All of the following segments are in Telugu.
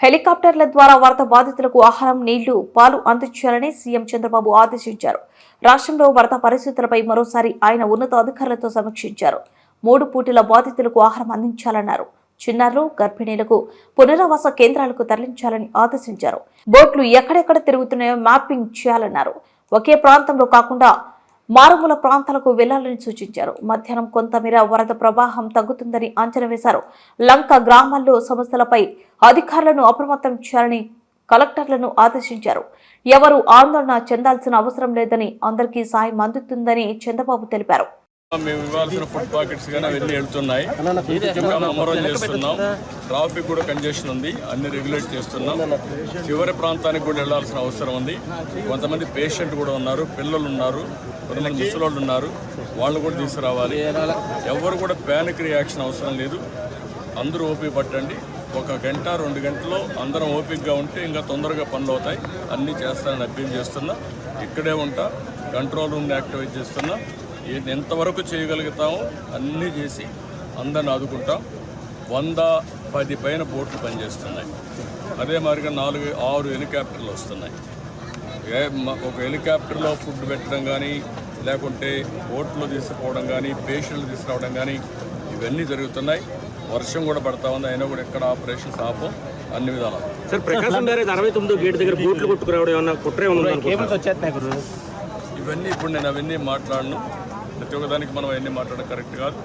హెలికాప్టర్ల ద్వారా వరద బాధితులకు ఆహారం, నీళ్లు, పాలు అందించాలని సీఎం చంద్రబాబు ఆదేశించారు. రాష్ట్రంలో వరద పరిస్థితులపై మరోసారి ఆయన ఉన్నతాధికారులతో సమీక్షించారు. 3 పూటల బాధితులకు ఆహారం అందించాలన్నారు. చిన్నారులు, గర్భిణీలకు పునరావాస కేంద్రాలకు తరలించాలని ఆదేశించారు. బోట్లు ఎక్కడెక్కడ తిరుగుతున్నాయో మ్యాపింగ్ చేయాలన్నారు. ఒకే ప్రాంతంలో కాకుండా మారుమూల ప్రాంతాలకు వెళ్లాలని సూచించారు. మధ్యాహ్నం కొంతమేర వరద ప్రవాహం తగ్గుతుందని అంచనా వేశారు. లంక గ్రామాల్లో సమస్యలపై అధికారులను అప్రమత్తం చేయాలని కలెక్టర్లను ఆదేశించారు. ఎవరు ఆందోళన చెందాల్సిన అవసరం లేదని, అందరికీ సాయం అందుతుందని చంద్రబాబు తెలిపారు. మేము ఇవ్వాల్సిన ఫుడ్ పాకెట్స్ కానీ అవన్నీ వెళ్తున్నాయి. ఇంకా మమ్మరం చేస్తున్నాం. ట్రాఫిక్ కూడా కంజెషన్ ఉంది, అన్ని రెగ్యులేట్ చేస్తున్నాం. చివరి ప్రాంతానికి కూడా వెళ్లాల్సిన అవసరం ఉంది. కొంతమంది పేషెంట్ కూడా ఉన్నారు, పిల్లలు ఉన్నారు, కొంతమంది ముసలోళ్ళు ఉన్నారు, వాళ్ళు కూడా తీసుకురావాలి. ఎవరు కూడా ప్యానిక్ రియాక్షన్ అవసరం లేదు. అందరూ ఓపిక పట్టండి. 1 గంట 2 గంటల్లో అందరం ఓపికగా ఉంటే ఇంకా తొందరగా పనులు అవుతాయి. అన్నీ చేస్తానని అప్పీల్ చేస్తున్నా. ఇక్కడే ఉంటా, కంట్రోల్ రూమ్ని యాక్టివేట్ చేస్తున్నా. ఎంతవరకు చేయగలుగుతామో అన్నీ చేసి అందరిని ఆదుకుంటాం. 110 పైన బోట్లు పనిచేస్తున్నాయి. అదే మాదిరిగా 4-6 హెలికాప్టర్లు వస్తున్నాయి. ఒక హెలికాప్టర్లో ఫుడ్ పెట్టడం కానీ, లేకుంటే బోట్లో తీసుకుపోవడం కానీ, పేషెంట్లు తీసుకురావడం కానీ ఇవన్నీ జరుగుతున్నాయి. వర్షం కూడా పడతా ఉంది, అయినా కూడా ఎక్కడ ఆపరేషన్స్ ఆపం, అన్ని విధాలు. సార్, ప్రకాశం బ్యారేజ్ 69 గేట్ దగ్గర బోట్లు కొట్టుకురావడం ఏమన్నా కుట్రే ఇవన్నీ ఇప్పుడు నేను అవన్నీ మాట్లాడను. ప్రతి ఒక్కదానికి మనం అవన్నీ మాట్లాడడం కరెక్ట్ కాదు.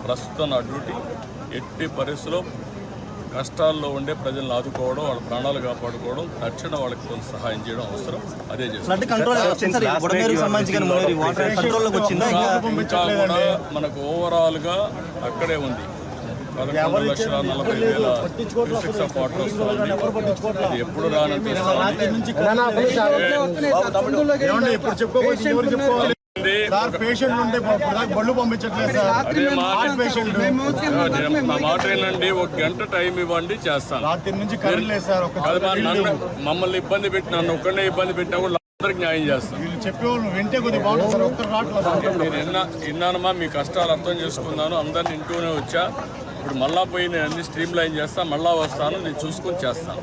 ప్రస్తుతం నా డ్యూటీ ఎట్టి పరిస్థితుల్లో కష్టాల్లో ఉండే ప్రజలను ఆదుకోవడం, వాళ్ళ ప్రాణాలు కాపాడుకోవడం, తక్షణ వాళ్ళకి కొంత సహాయం చేయడం అవసరం. అదే చేస్తాం. ఇంకా కూడా మనకు ఓవరాల్గా అక్కడే ఉంది. 11,40,000 క్యూసెక్స్ ఆఫ్ వాటర్ వస్తుంది. అది ఎప్పుడు రానంత నా మాట ఏంటండి, 1 గంట టైం ఇవ్వండి, చేస్తాను. మమ్మల్ని ఇబ్బంది పెట్టి, నన్ను ఒక్కడే ఇబ్బంది పెట్టినా కూడా అందరికి న్యాయం చేస్తాను. నేను విన్నానమ్మా, మీ కష్టాలు అర్థం చేసుకున్నాను. అందరిని ఇంటూనే వచ్చా. ఇప్పుడు మళ్ళా పోయి నేను అన్ని స్ట్రీమ్ లైన్ చేస్తాను, మళ్ళా వస్తాను, నేను చూసుకొని చేస్తాను.